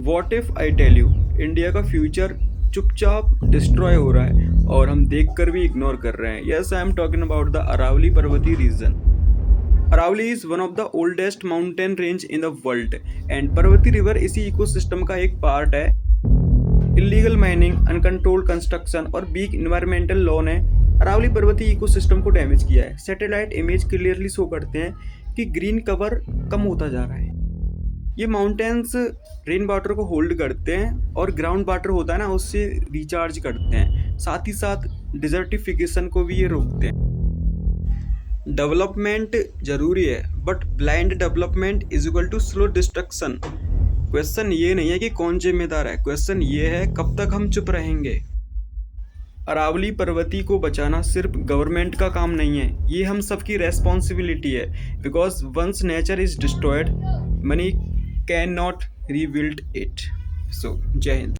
What if I tell you India का future चुपचाप destroy हो रहा है और हम देख कर भी इग्नोर कर रहे हैं। Yes, I am talking about the Aravalli पर्वतीय region. Aravalli is one of the oldest mountain range in the world and Parvati river इसी इकोसिस्टम का एक पार्ट है। इलीगल माइनिंग, अनकंट्रोल्ड कंस्ट्रक्शन और वीक इन्वायरमेंटल लॉ ने अरावली पर्वतीय इकोसिस्टम को डैमेज किया है। सैटेलाइट इमेज क्लियरली शो करते हैं कि ग्रीन कवर कम होता जा रहा है। ये माउंटेन्स रेन वाटर को होल्ड करते हैं और ग्राउंड वाटर होता है ना, उससे रिचार्ज करते हैं। साथ ही साथ डिजर्टिफिकेशन को भी ये रोकते हैं। डेवलपमेंट जरूरी है but blind development is equal to slow destruction. Question ये नहीं है कि कौन जिम्मेदार है, क्वेश्चन ये है कब तक हम चुप रहेंगे। अरावली पर्वती को बचाना सिर्फ गवर्नमेंट का काम नहीं है, ये हम सबकी रेस्पॉन्सिबिलिटी है। Because once nature is destroyed, money can not rebuild it. So जय हिंद।